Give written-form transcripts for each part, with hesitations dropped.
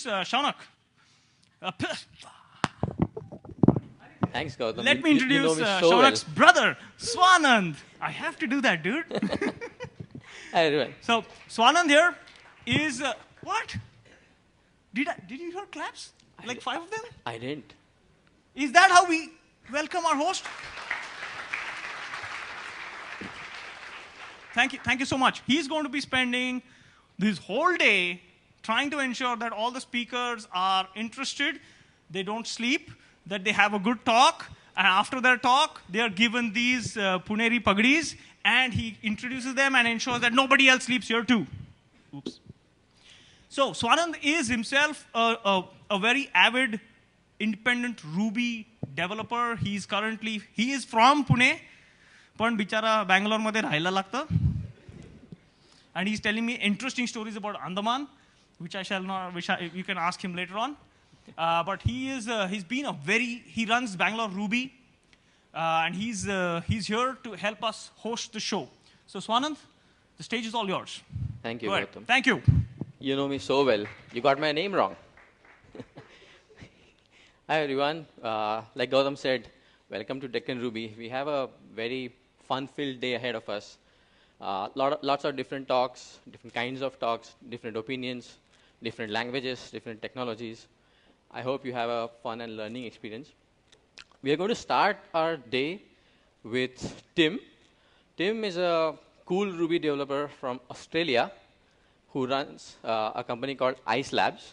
introduce Shaunak. Thanks, Gautam. Let me introduce you know me so Shaunak's brother, Swanand. I have to do that, dude. Hi, everyone. So Swanand here is what? Did you hear claps? Like 5 of them? I didn't. Is that how we welcome our host? Thank you so much. He's going to be spending this whole day trying to ensure that all the speakers are interested, they don't sleep, that they have a good talk, and after their talk, they are given these Puneri pagdis, and he introduces them and ensures that nobody else sleeps here too. Oops. So Swanand is himself a very avid independent Ruby developer. He is from Pune, पण बिचारा Bangalore मध्ये राहायला लागतं. And he's telling me interesting stories about Andaman, which you can ask him later on. But he runs Bangalore Ruby, and he's here to help us host the show. So Swanand, the stage is all yours. Thank you, Go ahead. Gautam. Thank you. You know me so well. You got my name wrong. Hi, everyone. Like Gautam said, welcome to Deccan Ruby. We have a very fun-filled day ahead of us. Lots of different talks, different kinds of talks, different opinions, different languages, different technologies. I hope you have a fun and learning experience. We are going to start our day with Tim. Tim is a cool Ruby developer from Australia who runs a company called Ice Labs.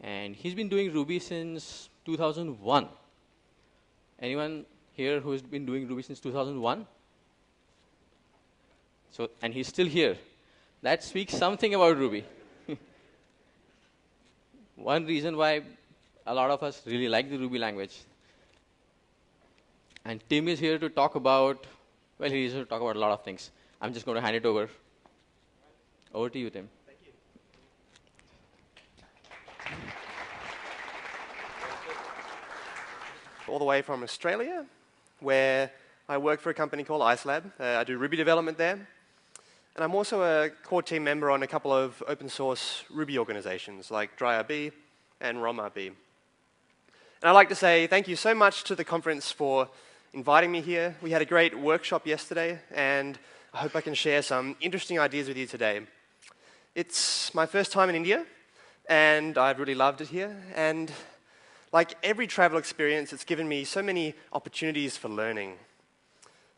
And he's been doing Ruby since 2001. Anyone here who has been doing Ruby since 2001? And he's still here. That speaks something about Ruby. One reason why a lot of us really like the Ruby language. And Tim is here to talk about, well, he's here to talk about a lot of things. I'm just going to hand it over. Over to you, Tim. Thank you. All the way from Australia, where I work for a company called Ice Lab. I do Ruby development there. And I'm also a core team member on a couple of open source Ruby organizations like DryRB and RomRB. And I'd like to say thank you so much to the conference for inviting me here. We had a great workshop yesterday, and I hope I can share some interesting ideas with you today. It's my first time in India, and I've really loved it here. And like every travel experience, it's given me so many opportunities for learning.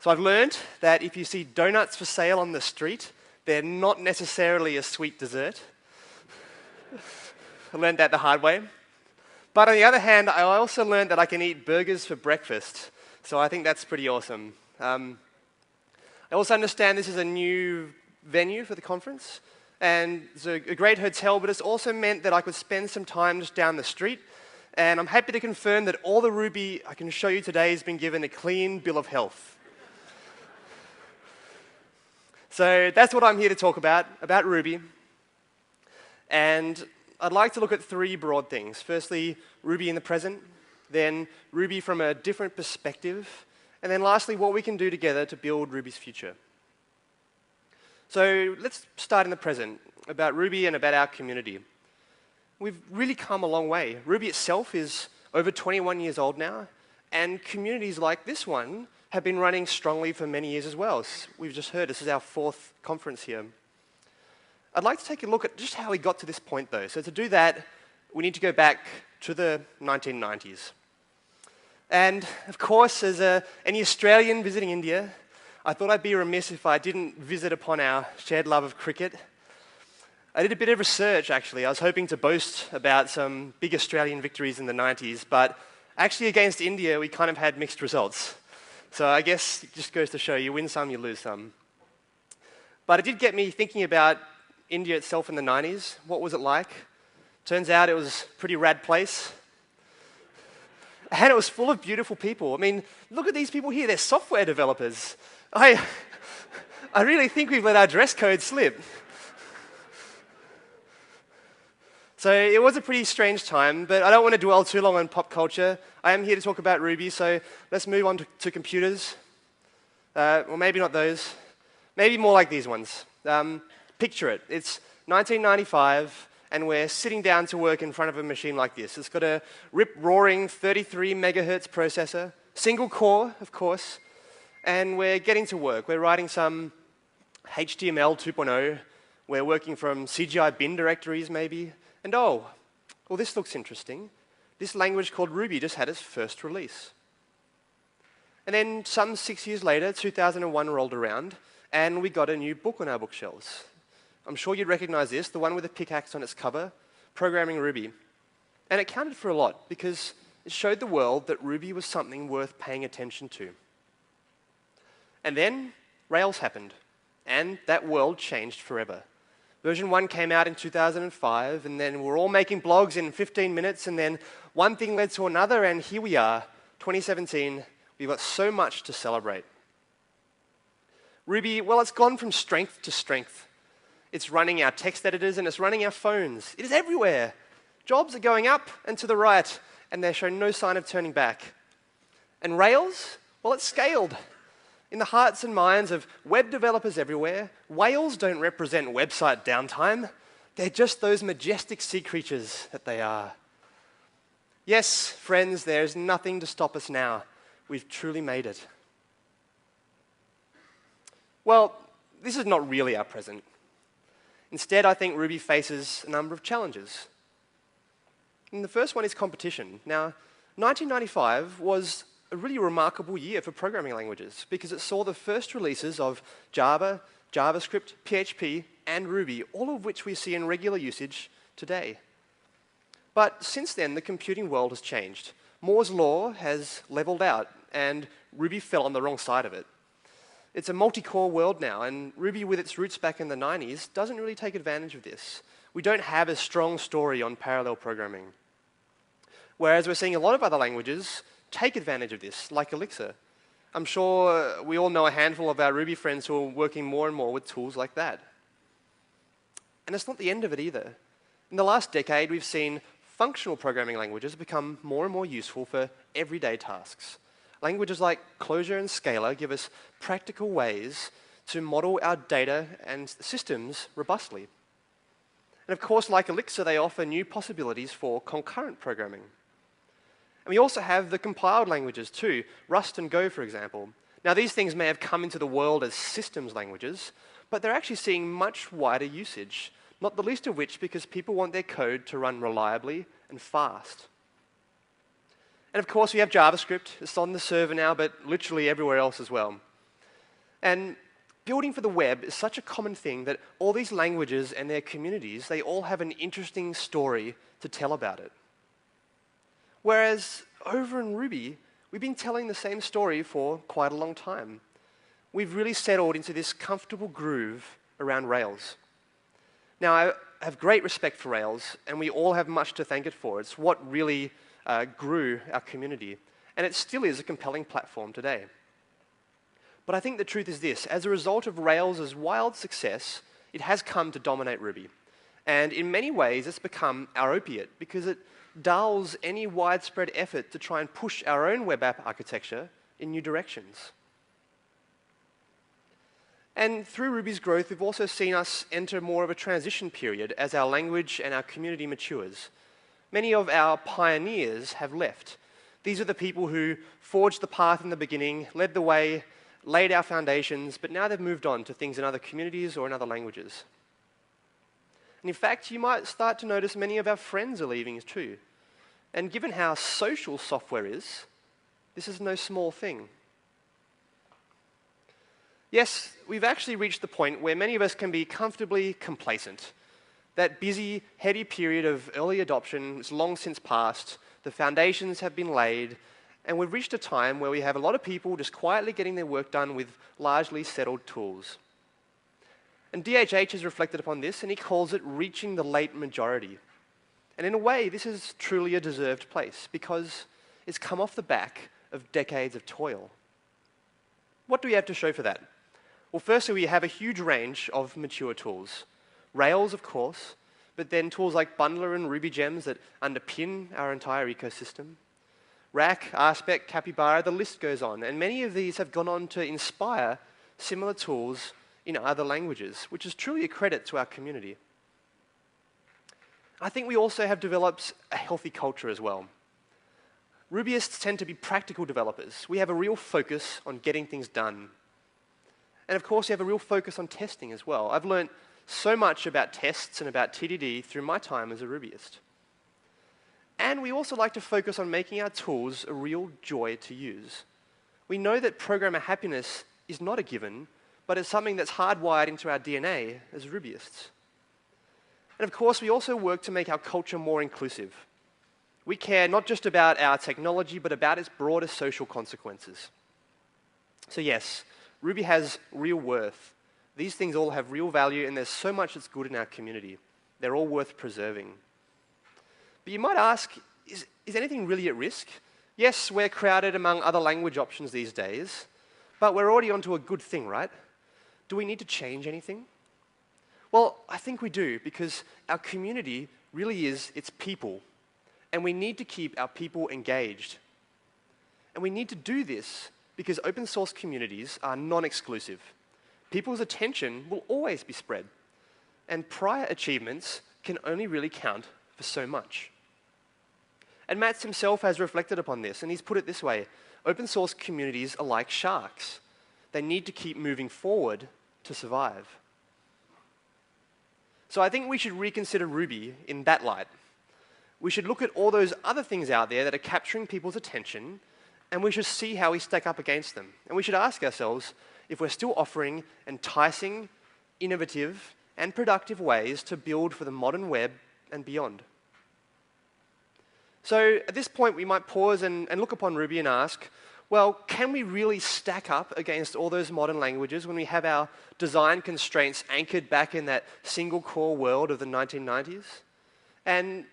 So I've learned that if you see donuts for sale on the street, they're not necessarily a sweet dessert. I learned that the hard way. But on the other hand, I also learned that I can eat burgers for breakfast. So I think that's pretty awesome. I also understand this is a new venue for the conference. And it's a great hotel, but it's also meant that I could spend some time just down the street. And I'm happy to confirm that all the Ruby I can show you today has been given a clean bill of health. So that's what I'm here to talk about Ruby. And I'd like to look at 3 broad things. Firstly, Ruby in the present, then Ruby from a different perspective, and then lastly, what we can do together to build Ruby's future. So let's start in the present, about Ruby and about our community. We've really come a long way. Ruby itself is over 21 years old now, and communities like this one have been running strongly for many years as well. We've just heard this is our 4th conference here. I'd like to take a look at just how we got to this point, though. So to do that, we need to go back to the 1990s. And of course, as any Australian visiting India, I thought I'd be remiss if I didn't visit upon our shared love of cricket. I did a bit of research, actually. I was hoping to boast about some big Australian victories in the 90s, but actually against India, we kind of had mixed results. So I guess it just goes to show you win some, you lose some. But it did get me thinking about India itself in the 90s. What was it like? Turns out it was a pretty rad place. And it was full of beautiful people. I mean, look at these people here. They're software developers. I really think we've let our dress code slip. So it was a pretty strange time, but I don't want to dwell too long on pop culture. I am here to talk about Ruby, so let's move on to computers. Well, maybe not those. Maybe more like these ones. Picture it. It's 1995, and we're sitting down to work in front of a machine like this. It's got a rip-roaring 33 megahertz processor, single core, of course, and we're getting to work. We're writing some HTML 2.0. We're working from CGI bin directories, maybe. And oh, well, this looks interesting. This language called Ruby just had its first release. And then some 6 years later, 2001 rolled around, and we got a new book on our bookshelves. I'm sure you'd recognize this, the one with the pickaxe on its cover, Programming Ruby. And it counted for a lot because it showed the world that Ruby was something worth paying attention to. And then Rails happened, and that world changed forever. Version 1 came out in 2005, and then we're all making blogs in 15 minutes, and then one thing led to another, and here we are, 2017. We've got so much to celebrate. Ruby, well, it's gone from strength to strength. It's running our text editors and it's running our phones. It is everywhere. Jobs are going up and to the right, and they show no sign of turning back. And Rails, well, it's scaled. In the hearts and minds of web developers everywhere, whales don't represent website downtime. They're just those majestic sea creatures that they are. Yes, friends, there's nothing to stop us now. We've truly made it. Well, this is not really our present. Instead, I think Ruby faces a number of challenges. And the first one is competition. Now, 1995 was a really remarkable year for programming languages because it saw the first releases of Java, JavaScript, PHP, and Ruby, all of which we see in regular usage today. But since then, the computing world has changed. Moore's law has leveled out, and Ruby fell on the wrong side of it. It's a multi-core world now, and Ruby, with its roots back in the 90s, doesn't really take advantage of this. We don't have a strong story on parallel programming. Whereas we're seeing a lot of other languages take advantage of this, like Elixir. I'm sure we all know a handful of our Ruby friends who are working more and more with tools like that. And it's not the end of it either. In the last decade, we've seen functional programming languages become more and more useful for everyday tasks. Languages like Clojure and Scala give us practical ways to model our data and systems robustly. And of course, like Elixir, they offer new possibilities for concurrent programming. And we also have the compiled languages too, Rust and Go, for example. Now, these things may have come into the world as systems languages, but they're actually seeing much wider usage, not the least of which because people want their code to run reliably and fast. And of course, we have JavaScript. It's on the server now, but literally everywhere else as well. And building for the web is such a common thing that all these languages and their communities, they all have an interesting story to tell about it. Whereas over in Ruby, we've been telling the same story for quite a long time. We've really settled into this comfortable groove around Rails. Now, I have great respect for Rails, and we all have much to thank it for. It's what really grew our community, and it still is a compelling platform today. But I think the truth is this: as a result of Rails' wild success, it has come to dominate Ruby. And in many ways, it's become our opiate because it dulls any widespread effort to try and push our own web app architecture in new directions. And through Ruby's growth, we've also seen us enter more of a transition period as our language and our community matures. Many of our pioneers have left. These are the people who forged the path in the beginning, led the way, laid our foundations, but now they've moved on to things in other communities or in other languages. And in fact, you might start to notice many of our friends are leaving too. And given how social software is, this is no small thing. Yes, we've actually reached the point where many of us can be comfortably complacent. That busy, heady period of early adoption is long since past, the foundations have been laid, and we've reached a time where we have a lot of people just quietly getting their work done with largely settled tools. And DHH has reflected upon this, and he calls it reaching the late majority. And in a way, this is truly a deserved place, because it's come off the back of decades of toil. What do we have to show for that? Well, firstly, we have a huge range of mature tools. Rails, of course, but then tools like Bundler and Ruby Gems that underpin our entire ecosystem. Rack, RSpec, Capybara, the list goes on. And many of these have gone on to inspire similar tools in other languages, which is truly a credit to our community. I think we also have developed a healthy culture as well. Rubyists tend to be practical developers. We have a real focus on getting things done. And of course, we have a real focus on testing as well. I've learned so much about tests and about TDD through my time as a Rubyist. And we also like to focus on making our tools a real joy to use. We know that programmer happiness is not a given, but it's something that's hardwired into our DNA as Rubyists. And of course, we also work to make our culture more inclusive. We care not just about our technology, but about its broader social consequences. So yes, Ruby has real worth. These things all have real value, and there's so much that's good in our community. They're all worth preserving. But you might ask, is anything really at risk? Yes, we're crowded among other language options these days, but we're already onto a good thing, right? Do we need to change anything? Well, I think we do, because our community really is its people, and we need to keep our people engaged. And we need to do this because open source communities are non-exclusive. People's attention will always be spread, and prior achievements can only really count for so much. And Mats himself has reflected upon this, and he's put it this way: open source communities are like sharks. They need to keep moving forward to survive. So I think we should reconsider Ruby in that light. We should look at all those other things out there that are capturing people's attention, and we should see how we stack up against them. And we should ask ourselves if we're still offering enticing, innovative, and productive ways to build for the modern web and beyond. So at this point, we might pause and look upon Ruby and ask, well, can we really stack up against all those modern languages when we have our design constraints anchored back in that single core world of the 1990s? And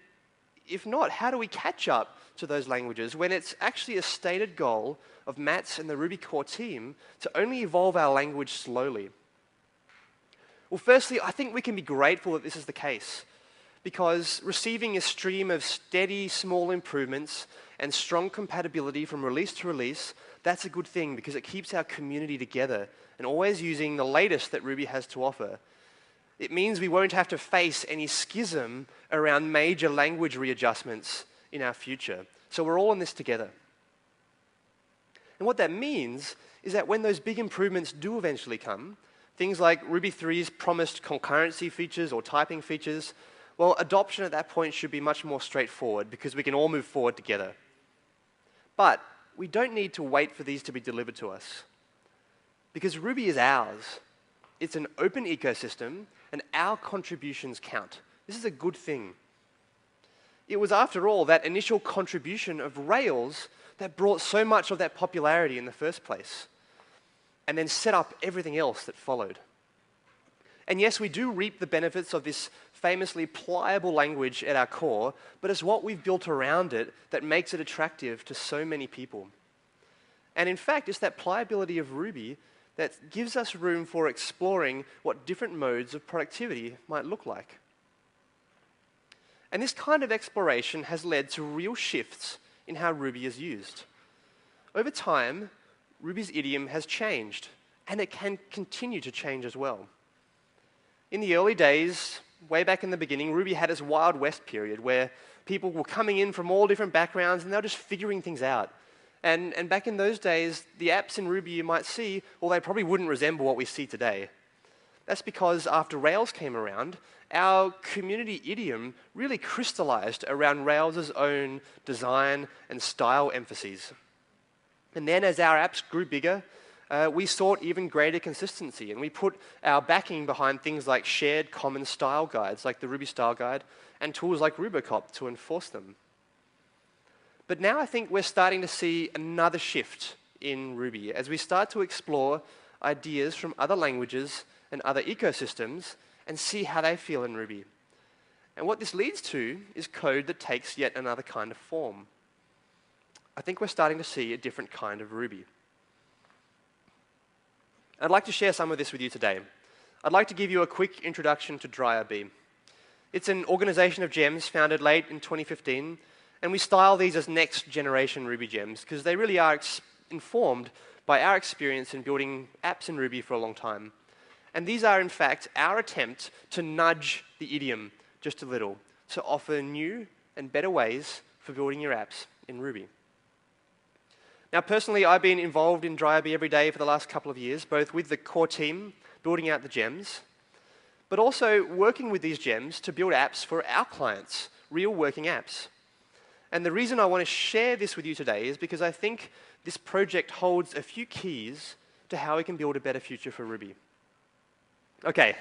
if not, how do we catch up to those languages when it's actually a stated goal of Mats and the Ruby core team to only evolve our language slowly? Well, firstly, I think we can be grateful that this is the case, because receiving a stream of steady, small improvements and strong compatibility from release to release, that's a good thing because it keeps our community together and always using the latest that Ruby has to offer. It means we won't have to face any schism around major language readjustments in our future. So we're all in this together. And what that means is that when those big improvements do eventually come, things like Ruby 3's promised concurrency features or typing features, well, adoption at that point should be much more straightforward because we can all move forward together. But we don't need to wait for these to be delivered to us, because Ruby is ours. It's an open ecosystem, and our contributions count. This is a good thing. It was, after all, that initial contribution of Rails that brought so much of that popularity in the first place, and then set up everything else that followed. And yes, we do reap the benefits of this famously pliable language at our core, but it's what we've built around it that makes it attractive to so many people. And in fact, it's that pliability of Ruby that gives us room for exploring what different modes of productivity might look like. And this kind of exploration has led to real shifts in how Ruby is used. Over time, Ruby's idiom has changed, and it can continue to change as well. In the early days, way back in the beginning, Ruby had its Wild West period where people were coming in from all different backgrounds and they were just figuring things out. And back in those days, the apps in Ruby you might see, well, they probably wouldn't resemble what we see today. That's because after Rails came around, our community idiom really crystallized around Rails' own design and style emphases. And then as our apps grew bigger, we sought even greater consistency, and we put our backing behind things like shared common style guides, like the Ruby Style Guide, and tools like RubyConf to enforce them. But now I think we're starting to see another shift in Ruby as we start to explore ideas from other languages and other ecosystems and see how they feel in Ruby. And what this leads to is code that takes yet another kind of form. I think we're starting to see a different kind of Ruby. I'd like to share some of this with you today. I'd like to give you a quick introduction to DryRB. It's an organization of gems founded late in 2015, and we style these as next generation Ruby gems because they really are informed by our experience in building apps in Ruby for a long time. And these are, in fact, our attempt to nudge the idiom just a little, to offer new and better ways for building your apps in Ruby. Now, personally, I've been involved in DryRB every day for the last couple of years, both with the core team, building out the gems, but also working with these gems to build apps for our clients, real working apps. And the reason I want to share this with you today is because I think this project holds a few keys to how we can build a better future for Ruby. Okay,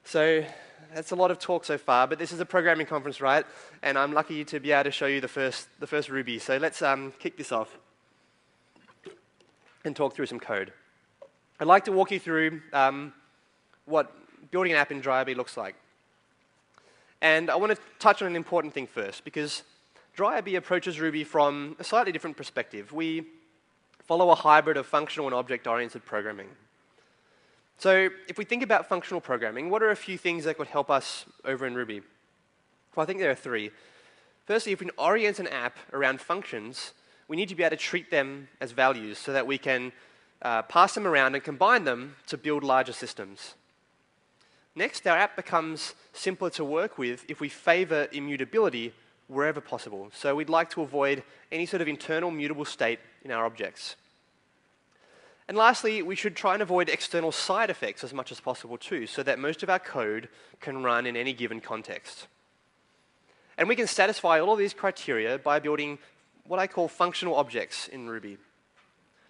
so that's a lot of talk so far, but this is a programming conference, right? And I'm lucky to be able to show you the first Ruby. So let's kick this off and talk through some code. I'd like to walk you through what building an app in DryRB looks like. And I want to touch on an important thing first, because DryRB approaches Ruby from a slightly different perspective. We follow a hybrid of functional and object-oriented programming. So if we think about functional programming, what are a few things that could help us over in Ruby? Well, I think there are three. Firstly, if we orient an app around functions, we need to be able to treat them as values so that we can pass them around and combine them to build larger systems. Next, our app becomes simpler to work with if we favor immutability wherever possible. So we'd like to avoid any sort of internal mutable state in our objects. And lastly, we should try and avoid external side effects as much as possible too, so that most of our code can run in any given context. And we can satisfy all of these criteria by building what I call functional objects in Ruby.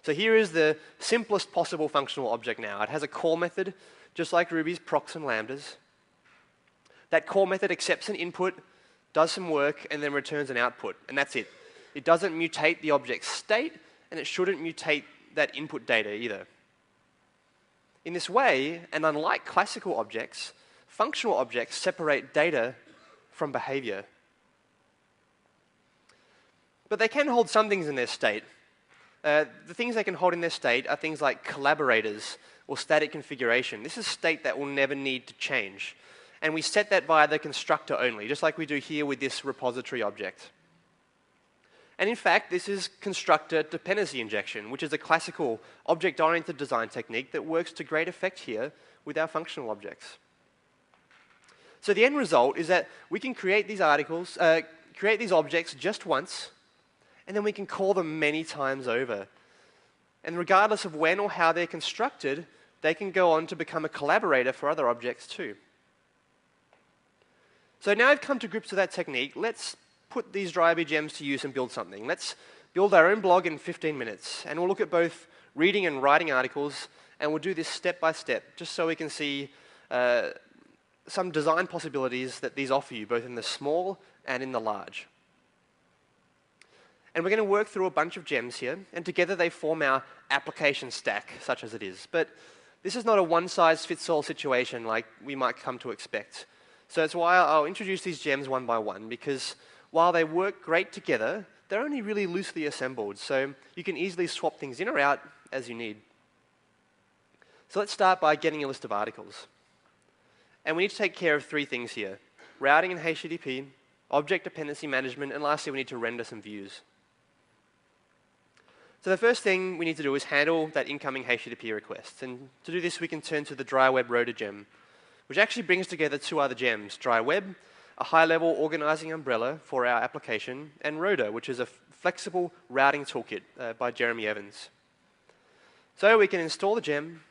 So here is the simplest possible functional object now. It has a call method, just like Ruby's procs and lambdas. That call method accepts an input, does some work, and then returns an output, and that's it. It doesn't mutate the object's state, and it shouldn't mutate that input data either. In this way, and unlike classical objects, functional objects separate data from behavior. But they can hold some things in their state. The things they can hold in their state are things like collaborators or static configuration. This is state that will never need to change. And we set that via the constructor only, just like we do here with this repository object. And in fact, this is constructor dependency injection, which is a classical object-oriented design technique that works to great effect here with our functional objects. So the end result is that we can create these create these objects just once, and then we can call them many times over. And regardless of when or how they're constructed, they can go on to become a collaborator for other objects too. So now I've come to grips with that technique, let's put these DryRB gems to use and build something. Let's build our own blog in 15 minutes. And we'll look at both reading and writing articles, and we'll do this step by step, just so we can see some design possibilities that these offer you, both in the small and in the large. And we're going to work through a bunch of gems here, and together they form our application stack, such as it is. But this is not a one-size-fits-all situation like we might come to expect. So that's why I'll introduce these gems one by one, because while they work great together, they're only really loosely assembled, so you can easily swap things in or out as you need. So let's start by getting a list of articles. And we need to take care of three things here: routing and HTTP, object dependency management, and lastly, we need to render some views. So the first thing we need to do is handle that incoming HTTP request. And to do this, we can turn to the DryWeb Rotor gem, which actually brings together two other gems: DryWeb, a high-level organizing umbrella for our application, and Rotor, which is a flexible routing toolkit by Jeremy Evans. So we can install the gem,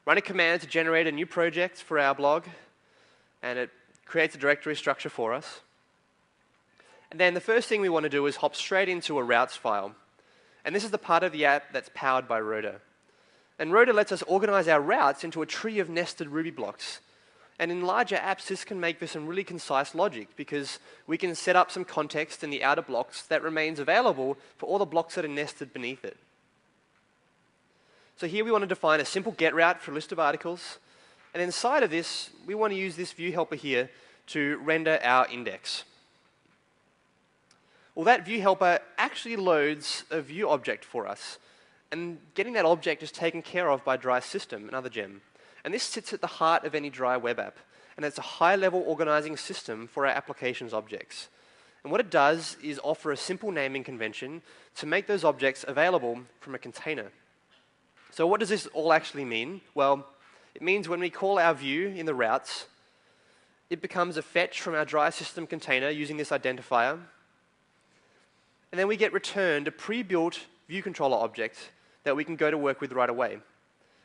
run a command to generate a new project for our blog, and it creates a directory structure for us. And then the first thing we want to do is hop straight into a routes file. And this is the part of the app that's powered by Rotor. And Rotor lets us organize our routes into a tree of nested Ruby blocks. And in larger apps, this can make for some really concise logic, because we can set up some context in the outer blocks that remains available for all the blocks that are nested beneath it. So here we want to define a simple get route for a list of articles. And inside of this, we want to use this view helper here to render our index. Well, that view helper actually loads a view object for us. And getting that object is taken care of by DrySystem, another gem. And this sits at the heart of any dry web app. And it's a high-level organizing system for our application's objects. And what it does is offer a simple naming convention to make those objects available from a container. So what does this all actually mean? Well, it means when we call our view in the routes, it becomes a fetch from our dry system container using this identifier. And then we get returned a pre-built view controller object that we can go to work with right away.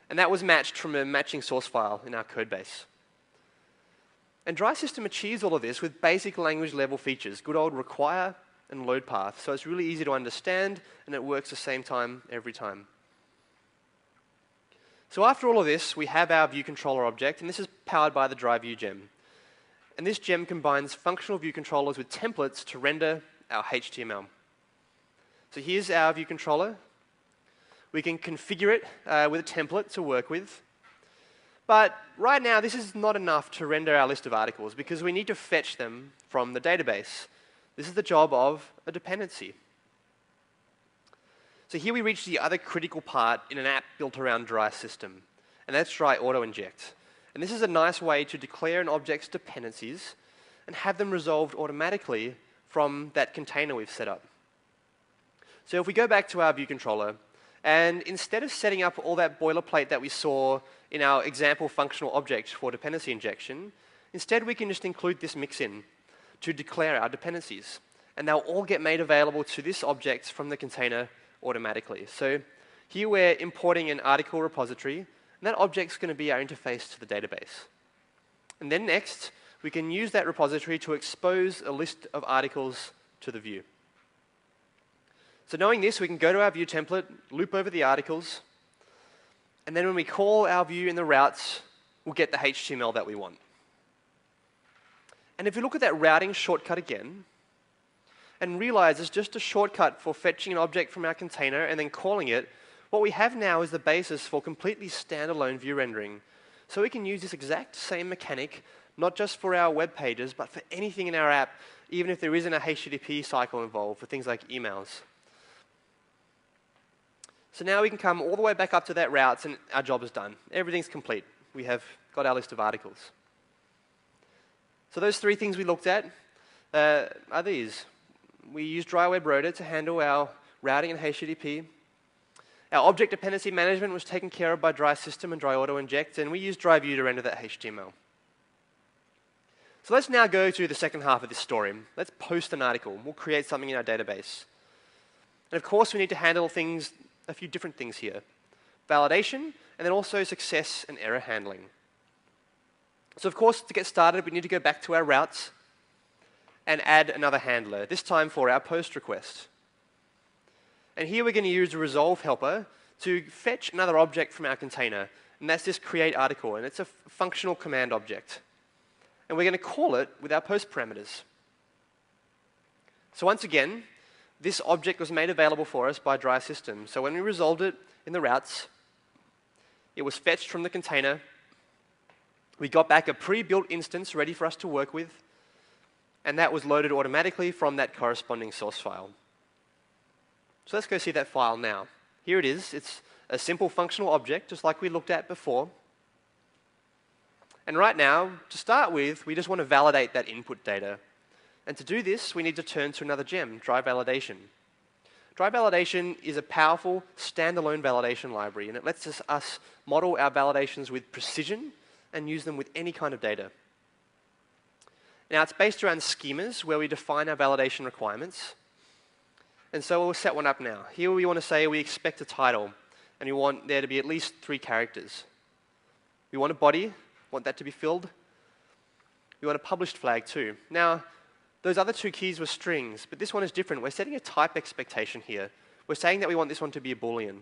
And that was matched from a matching source file in our code base. And dry system achieves all of this with basic language level features, good old require and load path. So it's really easy to understand, and it works the same time every time. So after all of this, we have our view controller object, and this is powered by the dry view gem. And this gem combines functional view controllers with templates to render our HTML. So here's our view controller. We can configure it with a template to work with. But right now, this is not enough to render our list of articles because we need to fetch them from the database. This is the job of a dependency. So here we reach the other critical part in an app built around dry system, and that's dry auto inject. And this is a nice way to declare an object's dependencies and have them resolved automatically from that container we've set up. So if we go back to our view controller, and instead of setting up all that boilerplate that we saw in our example functional object for dependency injection, instead we can just include this mix-in to declare our dependencies. And they'll all get made available to this object from the container automatically. So here we're importing an article repository, and that object's going to be our interface to the database. And then next, we can use that repository to expose a list of articles to the view. So knowing this, we can go to our view template, loop over the articles, and then when we call our view in the routes, we'll get the HTML that we want. And if you look at that routing shortcut again, and realize it's just a shortcut for fetching an object from our container and then calling it, what we have now is the basis for completely standalone view rendering. So we can use this exact same mechanic, not just for our web pages, but for anything in our app, even if there isn't a HTTP cycle involved for things like emails. So now we can come all the way back up to that routes and our job is done. Everything's complete. We have got our list of articles. So those three things we looked at are these. We use dry web rotor to handle our routing and HTTP. Our object dependency management was taken care of by dry system and dry auto inject, and we use dry view to render that HTML. So let's now go to the second half of this story. Let's post an article. We'll create something in our database. And of course, we need to handle a few different things here. Validation, and then also success and error handling. So of course, to get started, we need to go back to our routes and add another handler, this time for our post request. And here we're going to use the resolve helper to fetch another object from our container, and that's this create article, and it's a functional command object. And we're going to call it with our post parameters. So once again, this object was made available for us by dry system. So when we resolved it in the routes, it was fetched from the container. We got back a pre-built instance ready for us to work with, and that was loaded automatically from that corresponding source file. So let's go see that file now. Here it is. It's a simple functional object, just like we looked at before. And right now, to start with, we just want to validate that input data. And to do this, we need to turn to another gem, dry validation. Dry validation is a powerful standalone validation library, and it lets us model our validations with precision and use them with any kind of data. Now, it's based around schemas where we define our validation requirements. And so we'll set one up now. Here we want to say we expect a title, and we want there to be at least 3 characters. We want a body, want that to be filled. We want a published flag too. Now, those other 2 keys were strings, but this one is different. We're setting a type expectation here. We're saying that we want this one to be a Boolean.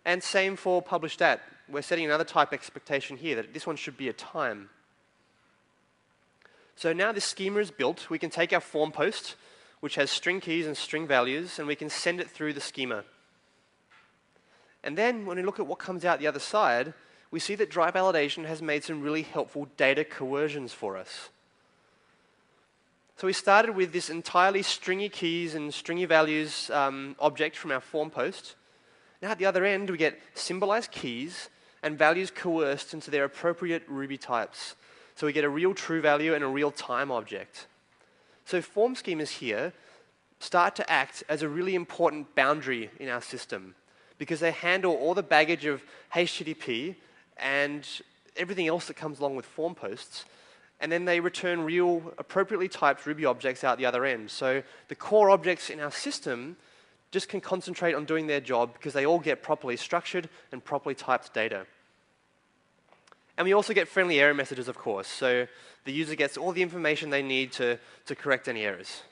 And same for published at. We're setting another type expectation here, that this one should be a time. So now this schema is built, we can take our form post, which has string keys and string values, and we can send it through the schema. And then when we look at what comes out the other side, we see that dry validation has made some really helpful data coercions for us. So we started with this entirely stringy keys and stringy values object from our form post. Now at the other end, we get symbolized keys and values coerced into their appropriate Ruby types. So we get a real true value and a real time object. So form schemas here start to act as a really important boundary in our system because they handle all the baggage of HTTP and everything else that comes along with form posts, and then they return real, appropriately typed Ruby objects out the other end. So the core objects in our system just can concentrate on doing their job because they all get properly structured and properly typed data. And we also get friendly error messages, of course, so the user gets all the information they need to correct any errors.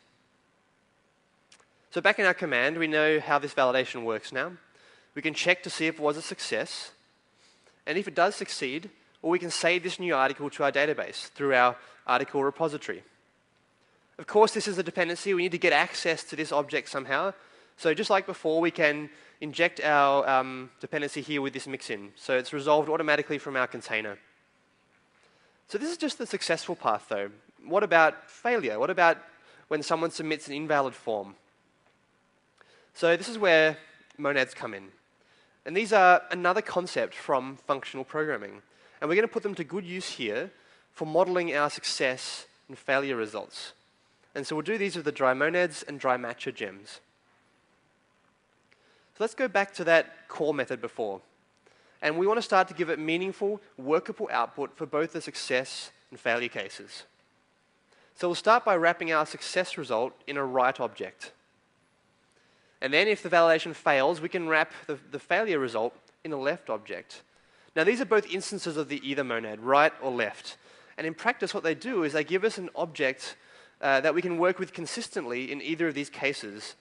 So back in our command, we know how this validation works now. We can check to see if it was a success, and if it does succeed, well, we can save this new article to our database through our article repository. Of course, this is a dependency. We need to get access to this object somehow. So just like before, we can inject our dependency here with this mixin. So it's resolved automatically from our container. So this is just the successful path, though. What about failure? What about when someone submits an invalid form? So this is where monads come in. And these are another concept from functional programming. And we're going to put them to good use here for modeling our success and failure results. And so we'll do these with the dry monads and dry matcher gems. So let's go back to that core method before. And we want to start to give it meaningful, workable output for both the success and failure cases. So we'll start by wrapping our success result in a write object. And then if the validation fails, we can wrap the failure result in a left object. Now these are both instances of the either monad, right or left. And in practice what they do is they give us an object that we can work with consistently in either of these cases.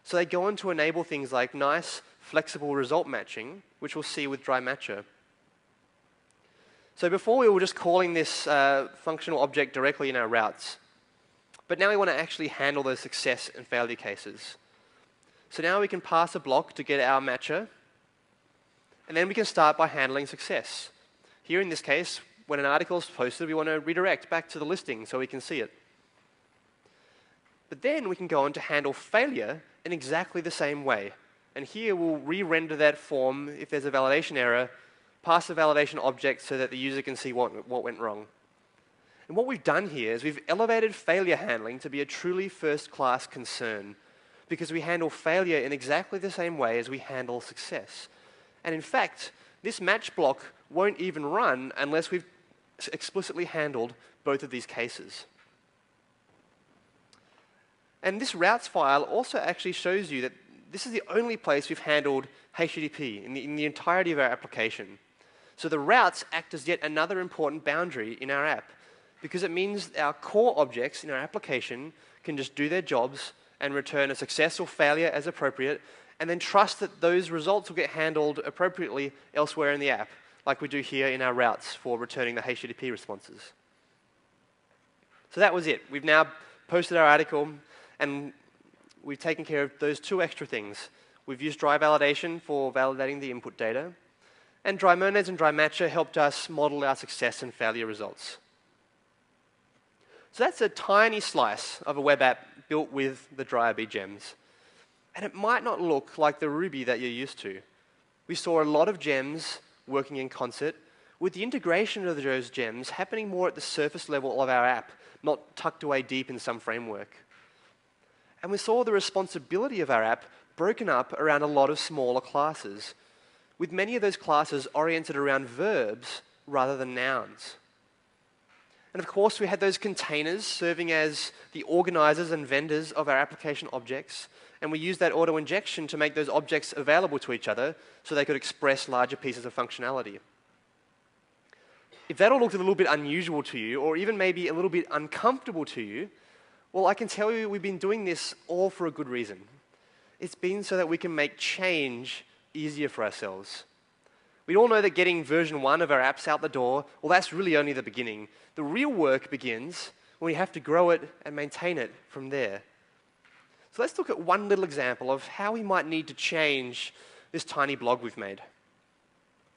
So they go on to enable things like nice, flexible result matching, which we'll see with dry matcher. So before we were just calling this functional object directly in our routes. But now we want to actually handle those success and failure cases. So now we can pass a block to get our matcher, and then we can start by handling success. Here in this case, when an article is posted, we want to redirect back to the listing so we can see it. But then we can go on to handle failure in exactly the same way. And here we'll re-render that form if there's a validation error, pass the validation object so that the user can see what went wrong. And what we've done here is we've elevated failure handling to be a truly first-class concern because we handle failure in exactly the same way as we handle success. And in fact, this match block won't even run unless we've explicitly handled both of these cases. And this routes file also actually shows you that this is the only place we've handled HTTP in the entirety of our application. So the routes act as yet another important boundary in our app because it means our core objects in our application can just do their jobs and return a success or failure as appropriate, and then trust that those results will get handled appropriately elsewhere in the app, like we do here in our routes for returning the HTTP responses. So that was it. We've now posted our article, and we've taken care of those two extra things. We've used dry validation for validating the input data, and dry monads and dry matcher helped us model our success and failure results. So that's a tiny slice of a web app built with the dry RB gems. And it might not look like the Ruby that you're used to. We saw a lot of gems working in concert, with the integration of those gems happening more at the surface level of our app, not tucked away deep in some framework. And we saw the responsibility of our app broken up around a lot of smaller classes, with many of those classes oriented around verbs rather than nouns. And of course, we had those containers serving as the organizers and vendors of our application objects, and we used that auto-injection to make those objects available to each other so they could express larger pieces of functionality. If that all looked a little bit unusual to you, or even maybe a little bit uncomfortable to you, well, I can tell you we've been doing this all for a good reason. It's been so that we can make change easier for ourselves. We all know that getting version 1 of our apps out the door, well, that's really only the beginning. The real work begins when we have to grow it and maintain it from there. So let's look at one little example of how we might need to change this tiny blog we've made.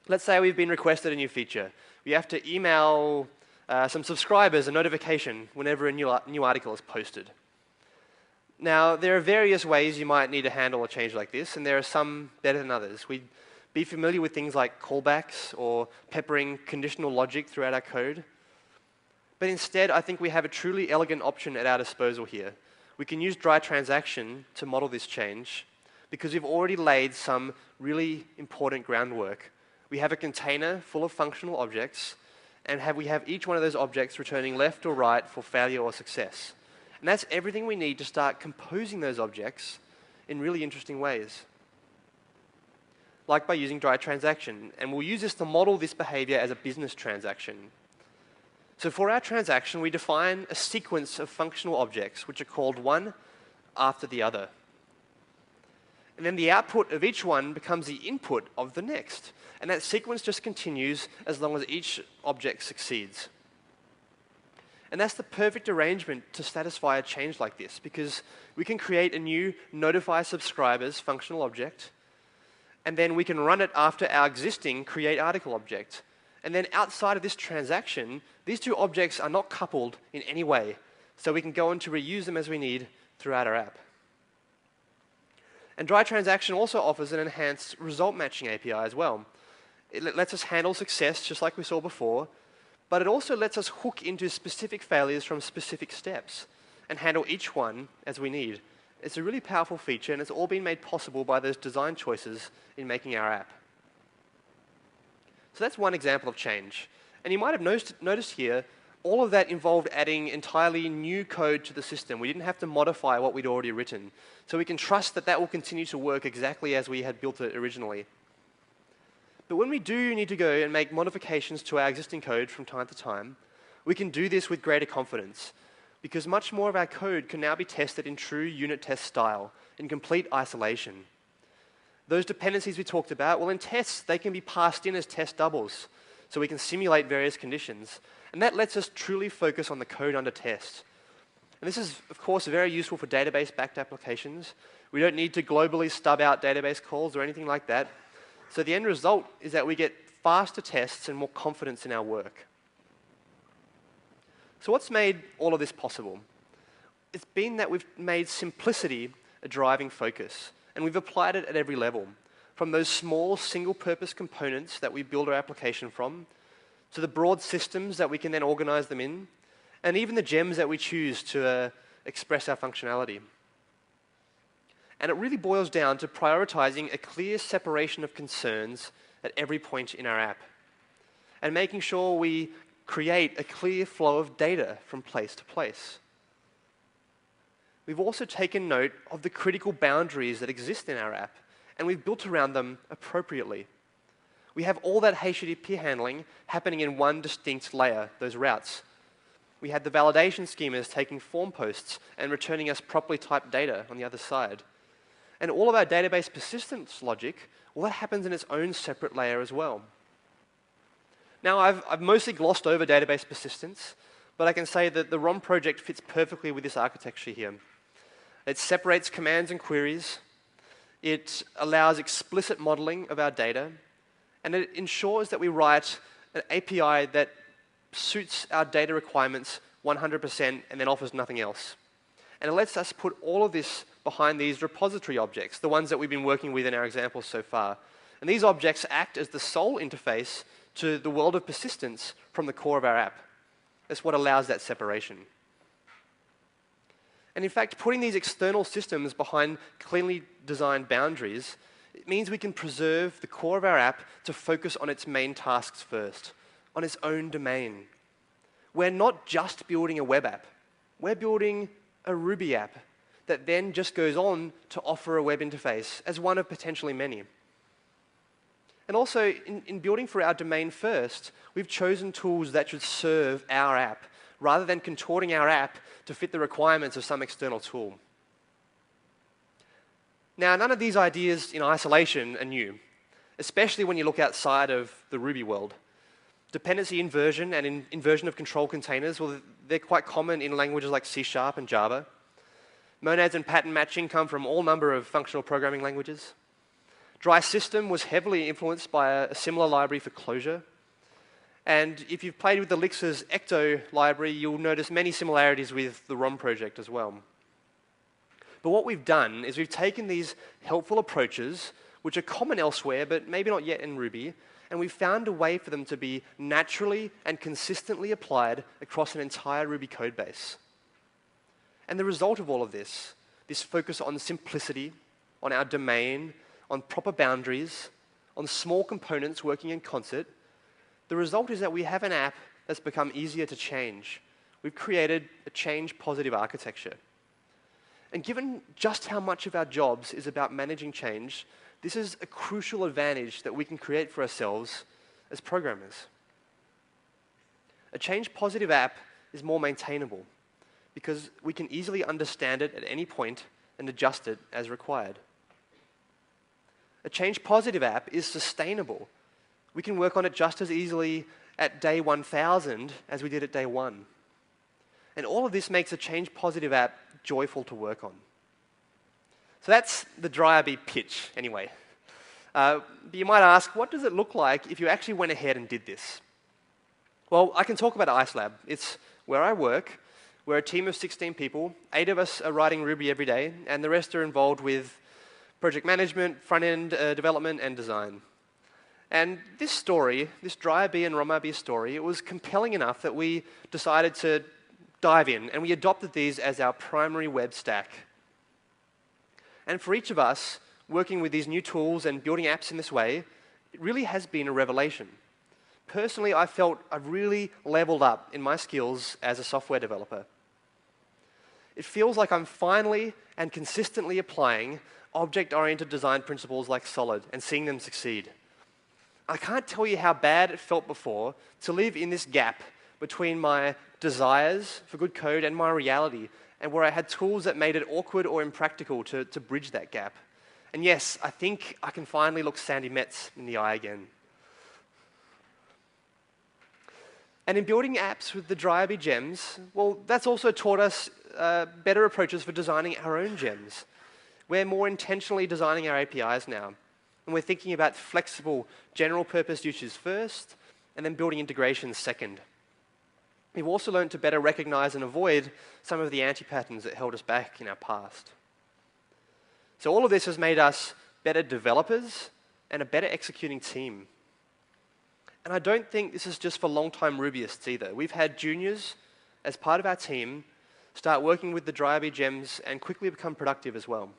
Let's say we've been requested a new feature. We have to email some subscribers a notification whenever a new article is posted. Now, there are various ways you might need to handle a change like this, and there are some better than others. We'd be familiar with things like callbacks or peppering conditional logic throughout our code. But instead, I think we have a truly elegant option at our disposal here. We can use dry transaction to model this change because we've already laid some really important groundwork. We have a container full of functional objects, and we have each one of those objects returning left or right for failure or success. And that's everything we need to start composing those objects in really interesting ways, like by using dry transaction. And we'll use this to model this behavior as a business transaction. So for our transaction, we define a sequence of functional objects, which are called one after the other. And then the output of each one becomes the input of the next. And that sequence just continues as long as each object succeeds. And that's the perfect arrangement to satisfy a change like this, because we can create a new notify subscribers functional object, and then we can run it after our existing create article object. And then outside of this transaction, these two objects are not coupled in any way, so we can go on to reuse them as we need throughout our app. And dry transaction also offers an enhanced result matching API as well. It lets us handle success just like we saw before, but it also lets us hook into specific failures from specific steps and handle each one as we need. It's a really powerful feature, and it's all been made possible by those design choices in making our app. So that's one example of change. And you might have noticed here, all of that involved adding entirely new code to the system. We didn't have to modify what we'd already written. So we can trust that that will continue to work exactly as we had built it originally. But when we do need to go and make modifications to our existing code from time to time, we can do this with greater confidence, because much more of our code can now be tested in true unit test style, in complete isolation. Those dependencies we talked about, well, in tests, they can be passed in as test doubles, so we can simulate various conditions. And that lets us truly focus on the code under test. And this is, of course, very useful for database-backed applications. We don't need to globally stub out database calls or anything like that. So the end result is that we get faster tests and more confidence in our work. So what's made all of this possible? It's been that we've made simplicity a driving focus, and we've applied it at every level, from those small single-purpose components that we build our application from, to the broad systems that we can then organize them in, and even the gems that we choose to express our functionality. And it really boils down to prioritizing a clear separation of concerns at every point in our app, and making sure we create a clear flow of data from place to place. We've also taken note of the critical boundaries that exist in our app, and we've built around them appropriately. We have all that HTTP handling happening in one distinct layer, those routes. We had the validation schemas taking form posts and returning us properly typed data on the other side. And all of our database persistence logic, well, that happens in its own separate layer as well. Now, I've mostly glossed over database persistence, but I can say that the ROM project fits perfectly with this architecture here. It separates commands and queries. It allows explicit modeling of our data. And it ensures that we write an API that suits our data requirements 100% and then offers nothing else. And it lets us put all of this behind these repository objects, the ones that we've been working with in our examples so far. And these objects act as the sole interface to the world of persistence from the core of our app. That's what allows that separation. And in fact, putting these external systems behind cleanly designed boundaries, it means we can preserve the core of our app to focus on its main tasks first, on its own domain. We're not just building a web app. We're building a Ruby app that then just goes on to offer a web interface as one of potentially many. And also, in building for our domain first, we've chosen tools that should serve our app, rather than contorting our app to fit the requirements of some external tool. Now, none of these ideas in isolation are new, especially when you look outside of the Ruby world. Dependency inversion and inversion of control containers, well, they're quite common in languages like C# and Java. Monads and pattern matching come from all number of functional programming languages. Dry system was heavily influenced by a similar library for closure. And if you've played with the Elixir's Ecto library, you'll notice many similarities with the ROM project as well. But what we've done is we've taken these helpful approaches, which are common elsewhere, but maybe not yet in Ruby, and we've found a way for them to be naturally and consistently applied across an entire Ruby code base. And the result of all of this focus on simplicity, on our domain, on proper boundaries, on small components working in concert, the result is that we have an app that's become easier to change. We've created a change-positive architecture. And given just how much of our jobs is about managing change, this is a crucial advantage that we can create for ourselves as programmers. A change-positive app is more maintainable because we can easily understand it at any point and adjust it as required. A change-positive app is sustainable. We can work on it just as easily at day 1,000 as we did at day 1. And all of this makes a change-positive app joyful to work on. So that's the DryRB pitch, anyway. But you might ask, what does it look like if you actually went ahead and did this? Well, I can talk about IceLab. It's where I work. We're a team of 16 people. 8 of us are writing Ruby every day, and the rest are involved with project management, front-end development, and design. And this story, this DryRB and RomRB story, it was compelling enough that we decided to dive in, and we adopted these as our primary web stack. And for each of us, working with these new tools and building apps in this way, it really has been a revelation. Personally, I felt I've really leveled up in my skills as a software developer. It feels like I'm finally and consistently applying object-oriented design principles like Solid and seeing them succeed. I can't tell you how bad it felt before to live in this gap between my desires for good code and my reality, and where I had tools that made it awkward or impractical to bridge that gap. And yes, I think I can finally look Sandy Metz in the eye again. And in building apps with the DryRB gems, well, that's also taught us better approaches for designing our own gems. We're more intentionally designing our APIs now. And we're thinking about flexible general-purpose uses first, and then building integrations second. We've also learned to better recognize and avoid some of the anti-patterns that held us back in our past. So all of this has made us better developers and a better executing team. And I don't think this is just for long-time Rubyists either. We've had juniors, as part of our team, start working with the DryRB gems and quickly become productive as well.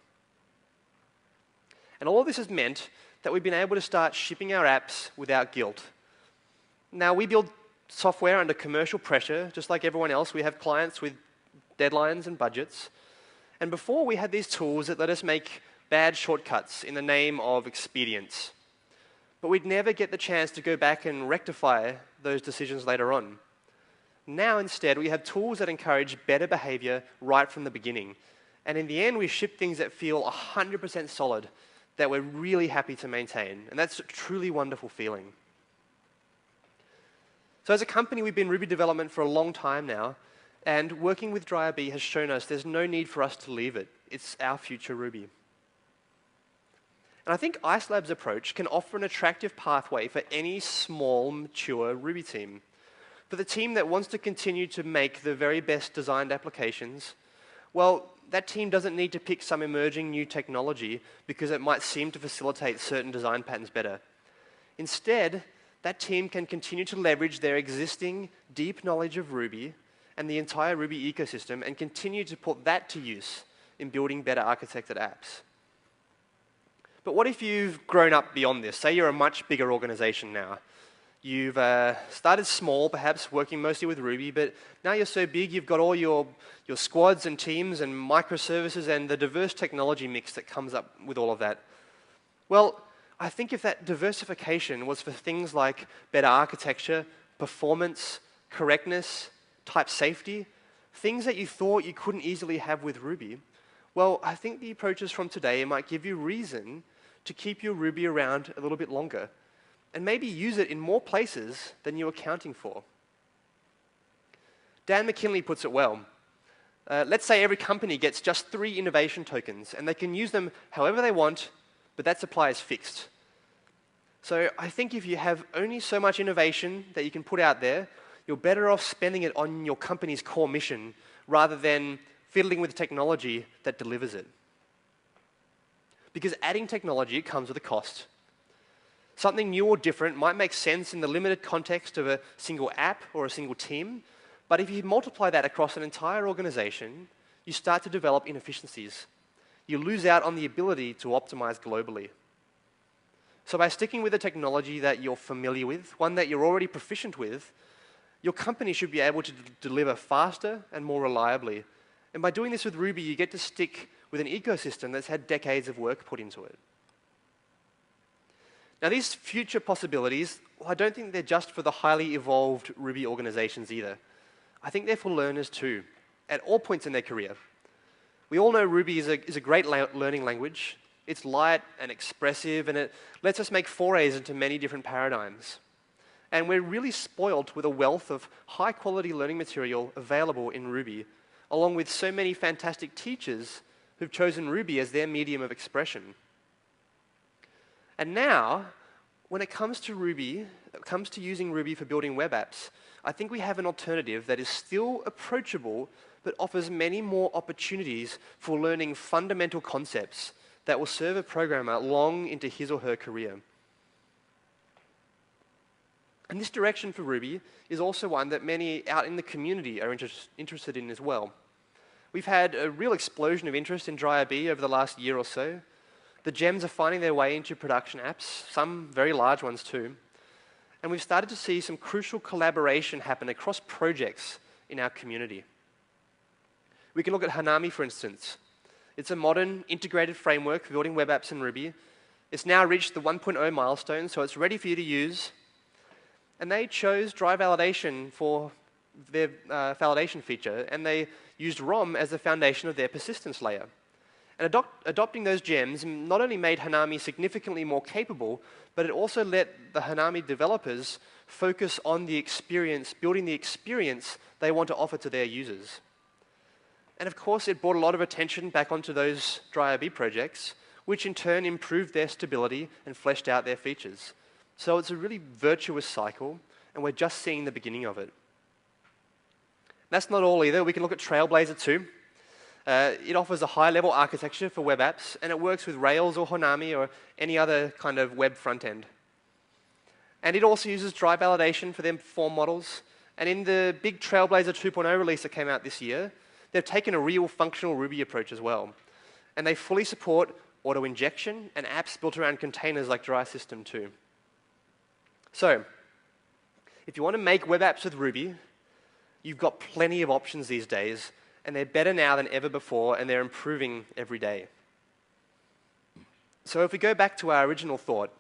And all of this has meant that we've been able to start shipping our apps without guilt. Now, we build software under commercial pressure, just like everyone else. We have clients with deadlines and budgets. And before, we had these tools that let us make bad shortcuts in the name of expedience. But we'd never get the chance to go back and rectify those decisions later on. Now, instead, we have tools that encourage better behavior right from the beginning. And in the end, we ship things that feel 100% solid, that we're really happy to maintain. And that's a truly wonderful feeling. So as a company, we've been Ruby development for a long time now, and working with DryRB has shown us there's no need for us to leave it. It's our future Ruby. And I think IceLab's approach can offer an attractive pathway for any small, mature Ruby team. For the team that wants to continue to make the very best designed applications, well, that team doesn't need to pick some emerging new technology because it might seem to facilitate certain design patterns better. Instead, that team can continue to leverage their existing deep knowledge of Ruby and the entire Ruby ecosystem and continue to put that to use in building better architected apps. But what if you've grown up beyond this? Say you're a much bigger organization now. You've started small, perhaps working mostly with Ruby, but now you're so big you've got all your squads and teams and microservices and the diverse technology mix that comes up with all of that. Well, I think if that diversification was for things like better architecture, performance, correctness, type safety, things that you thought you couldn't easily have with Ruby, well, I think the approaches from today might give you reason to keep your Ruby around a little bit longer and maybe use it in more places than you're accounting for. Dan McKinley puts it well. Let's say every company gets just 3 innovation tokens, and they can use them however they want, but that supply is fixed. So I think if you have only so much innovation that you can put out there, you're better off spending it on your company's core mission rather than fiddling with technology that delivers it. Because adding technology comes with a cost. Something new or different might make sense in the limited context of a single app or a single team, but if you multiply that across an entire organization, you start to develop inefficiencies. You lose out on the ability to optimize globally. So by sticking with a technology that you're familiar with, one that you're already proficient with, your company should be able to deliver faster and more reliably. And by doing this with Ruby, you get to stick with an ecosystem that's had decades of work put into it. Now, these future possibilities, well, I don't think they're just for the highly evolved Ruby organizations either. I think they're for learners too, at all points in their career. We all know Ruby is a great learning language. It's light and expressive, and it lets us make forays into many different paradigms. And we're really spoiled with a wealth of high-quality learning material available in Ruby, along with so many fantastic teachers who've chosen Ruby as their medium of expression. And now, when it comes to Ruby, it comes to using Ruby for building web apps, I think we have an alternative that is still approachable, but offers many more opportunities for learning fundamental concepts that will serve a programmer long into his or her career. And this direction for Ruby is also one that many out in the community are interested in as well. We've had a real explosion of interest in DryRB over the last year or so. The gems are finding their way into production apps, some very large ones too. And we've started to see some crucial collaboration happen across projects in our community. We can look at Hanami, for instance. It's a modern, integrated framework for building web apps in Ruby. It's now reached the 1.0 milestone, so it's ready for you to use. And they chose dry validation for their validation feature, and they used ROM as the foundation of their persistence layer. And adopting those gems not only made Hanami significantly more capable, but it also let the Hanami developers focus on the experience, building the experience they want to offer to their users. And of course, it brought a lot of attention back onto those DryRB projects, which in turn improved their stability and fleshed out their features. So it's a really virtuous cycle, and we're just seeing the beginning of it. That's not all either. We can look at Trailblazer too. It offers a high-level architecture for web apps, and it works with Rails or Hanami or any other kind of web front end. And it also uses dry validation for their form models. And in the big Trailblazer 2.0 release that came out this year, they've taken a real functional Ruby approach as well. And they fully support auto-injection and apps built around containers like Dry System too. So, if you want to make web apps with Ruby, you've got plenty of options these days, and they're better now than ever before, and they're improving every day. So if we go back to our original thought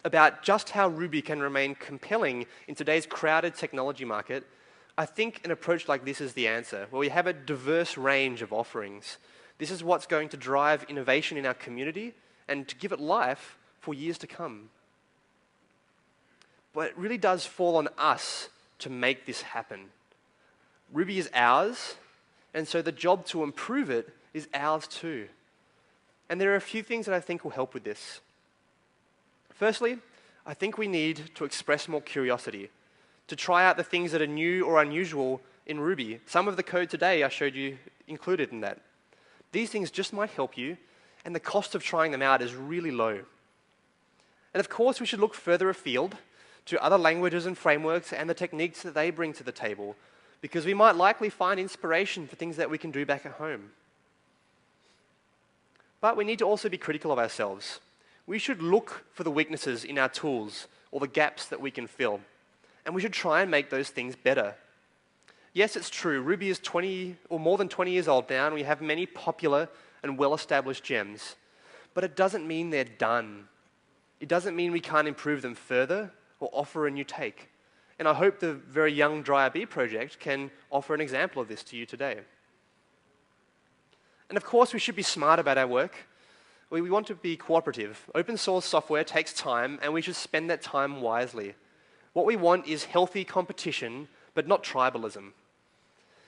about just how Ruby can remain compelling in today's crowded technology market, I think an approach like this is the answer, where we have a diverse range of offerings. This is what's going to drive innovation in our community and to give it life for years to come. But it really does fall on us to make this happen. Ruby is ours, and so the job to improve it is ours too. And there are a few things that I think will help with this. Firstly, I think we need to express more curiosity, to try out the things that are new or unusual in Ruby. Some of the code today I showed you included in that. These things just might help you, and the cost of trying them out is really low. And of course, we should look further afield to other languages and frameworks and the techniques that they bring to the table, because we might likely find inspiration for things that we can do back at home. But we need to also be critical of ourselves. We should look for the weaknesses in our tools or the gaps that we can fill, and we should try and make those things better. Yes, it's true, Ruby is 20 or more than 20 years old now, and we have many popular and well-established gems, but it doesn't mean they're done. It doesn't mean we can't improve them further or offer a new take. And I hope the very young DryRB project can offer an example of this to you today. And of course, we should be smart about our work. We want to be cooperative. Open source software takes time, and we should spend that time wisely. What we want is healthy competition, but not tribalism.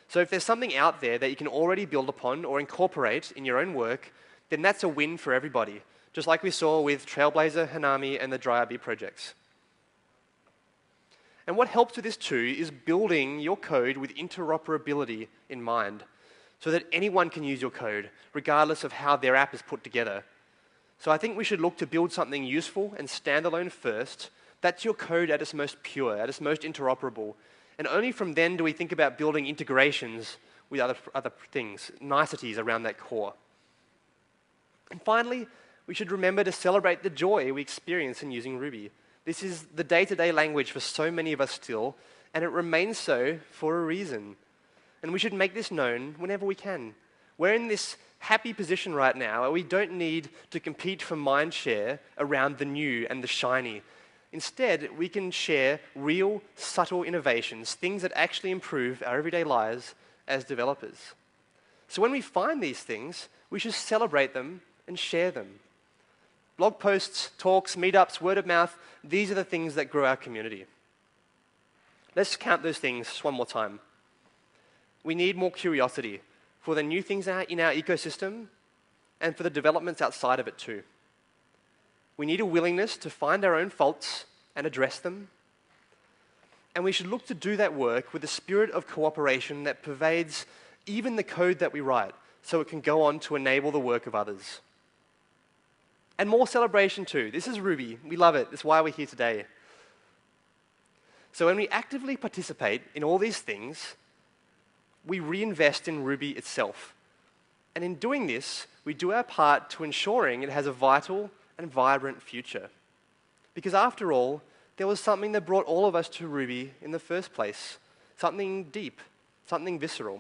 So if there's something out there that you can already build upon or incorporate in your own work, then that's a win for everybody, just like we saw with Trailblazer, Hanami, and the DryRB projects. And what helps with this too is building your code with interoperability in mind, so that anyone can use your code, regardless of how their app is put together. So I think we should look to build something useful and standalone first. That's your code at its most pure, at its most interoperable. And only from then do we think about building integrations with other things, niceties around that core. And finally, we should remember to celebrate the joy we experience in using Ruby. This is the day-to-day language for so many of us still, and it remains so for a reason. And we should make this known whenever we can. We're in this happy position right now where we don't need to compete for mind share around the new and the shiny. Instead, we can share real, subtle innovations, things that actually improve our everyday lives as developers. So when we find these things, we should celebrate them and share them. Blog posts, talks, meetups, word of mouth, these are the things that grow our community. Let's count those things one more time. We need more curiosity for the new things in our ecosystem and for the developments outside of it too. We need a willingness to find our own faults and address them. And we should look to do that work with a spirit of cooperation that pervades even the code that we write, so it can go on to enable the work of others. And more celebration too. This is Ruby. We love it. That's why we're here today. So when we actively participate in all these things, we reinvest in Ruby itself. And in doing this, we do our part to ensuring it has a vital and vibrant future. Because after all, there was something that brought all of us to Ruby in the first place. Something deep, something visceral.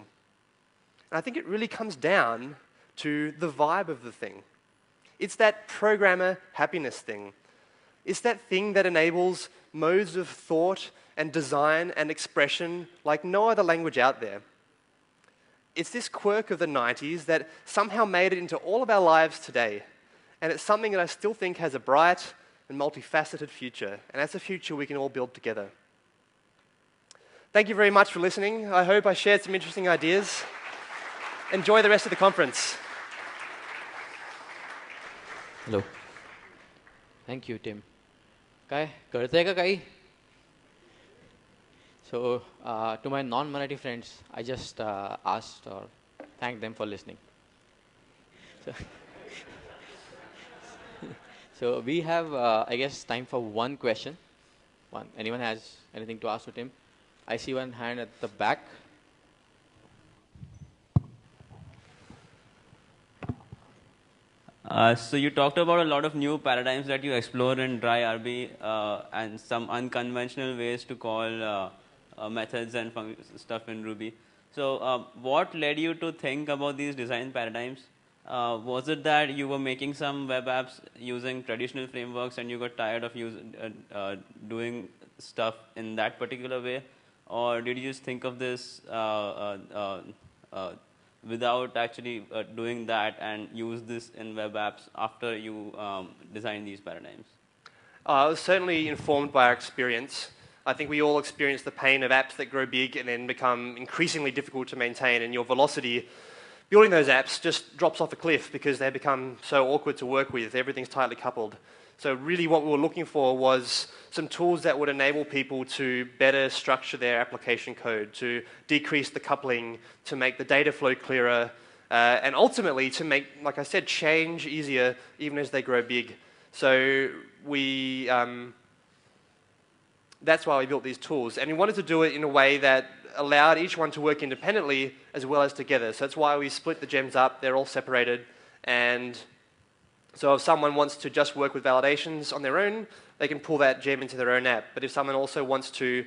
And I think it really comes down to the vibe of the thing. It's that programmer happiness thing. It's that thing that enables modes of thought and design and expression like no other language out there. It's this quirk of the 90s that somehow made it into all of our lives today. And it's something that I still think has a bright and multifaceted future. And that's a future we can all build together. Thank you very much for listening. I hope I shared some interesting ideas. Enjoy the rest of the conference. Hello. Thank you, Tim. Kai, करते का kai? So, to my non-Marathi friends, I just asked or thanked them for listening. So we have, I guess, time for one question. Anyone has anything to ask to Tim? I see one hand at the back. So you talked about a lot of new paradigms that you explore in dry RB and some unconventional ways to call methods and stuff in Ruby. So what led you to think about these design paradigms? Was it that you were making some web apps using traditional frameworks and you got tired of doing stuff in that particular way? Or did you just think of this without actually doing that and use this in web apps after you design these paradigms? I was certainly informed by our experience. I think we all experience the pain of apps that grow big and then become increasingly difficult to maintain, and your velocity building those apps just drops off a cliff because they become so awkward to work with. Everything's tightly coupled. So really what we were looking for was some tools that would enable people to better structure their application code, to decrease the coupling, to make the data flow clearer, and ultimately to make, like I said, change easier even as they grow big. So that's why we built these tools. And we wanted to do it in a way that allowed each one to work independently as well as together. So that's why we split the gems up. They're all separated. And so if someone wants to just work with validations on their own, they can pull that gem into their own app. But if someone also wants to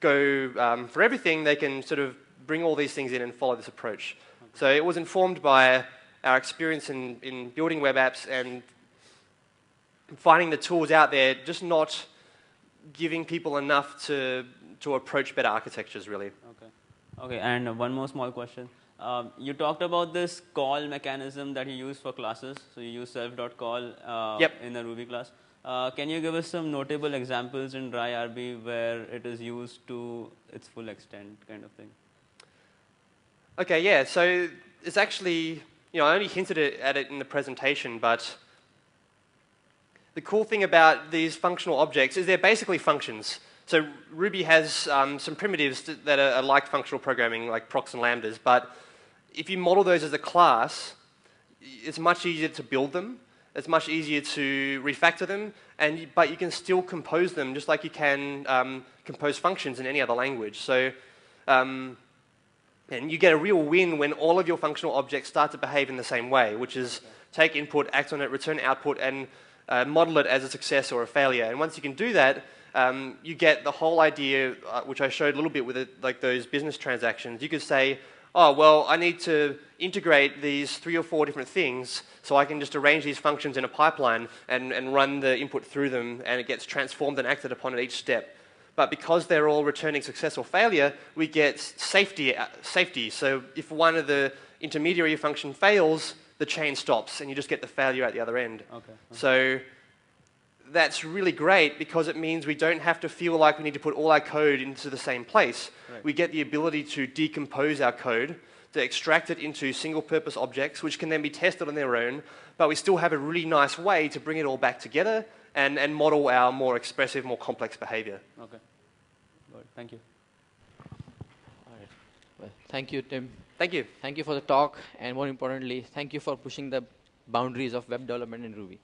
go for everything, they can sort of bring all these things in and follow this approach. So it was informed by our experience in building web apps and finding the tools out there, just not giving people enough to approach better architectures, really. Okay, and one more small question. You talked about this call mechanism that you use for classes. So you use self.call in a Ruby class. Can you give us some notable examples in dry RB where it is used to its full extent, kind of thing? Okay, yeah. So it's actually, I only hinted at it in the presentation, but the cool thing about these functional objects is they're basically functions. So Ruby has some primitives that are like functional programming, like procs and lambdas, but if you model those as a class, it's much easier to build them. It's much easier to refactor them, but you can still compose them just like you can compose functions in any other language. So, and you get a real win when all of your functional objects start to behave in the same way, which is take input, act on it, return output, and model it as a success or a failure. And once you can do that, you get the whole idea, which I showed a little bit with it, like those business transactions. You could say, oh, well, I need to integrate these 3 or 4 different things so I can just arrange these functions in a pipeline and run the input through them, and it gets transformed and acted upon at each step. But because they're all returning success or failure, we get safety. So if one of the intermediary function fails, the chain stops, and you just get the failure at the other end. Okay. So that's really great because it means we don't have to feel like we need to put all our code into the same place. Right. We get the ability to decompose our code, to extract it into single-purpose objects, which can then be tested on their own, but we still have a really nice way to bring it all back together and model our more expressive, more complex behavior. Okay. Good. Thank you. All right. Well, thank you, Tim. Thank you. Thank you for the talk, and more importantly, thank you for pushing the boundaries of web development in Ruby.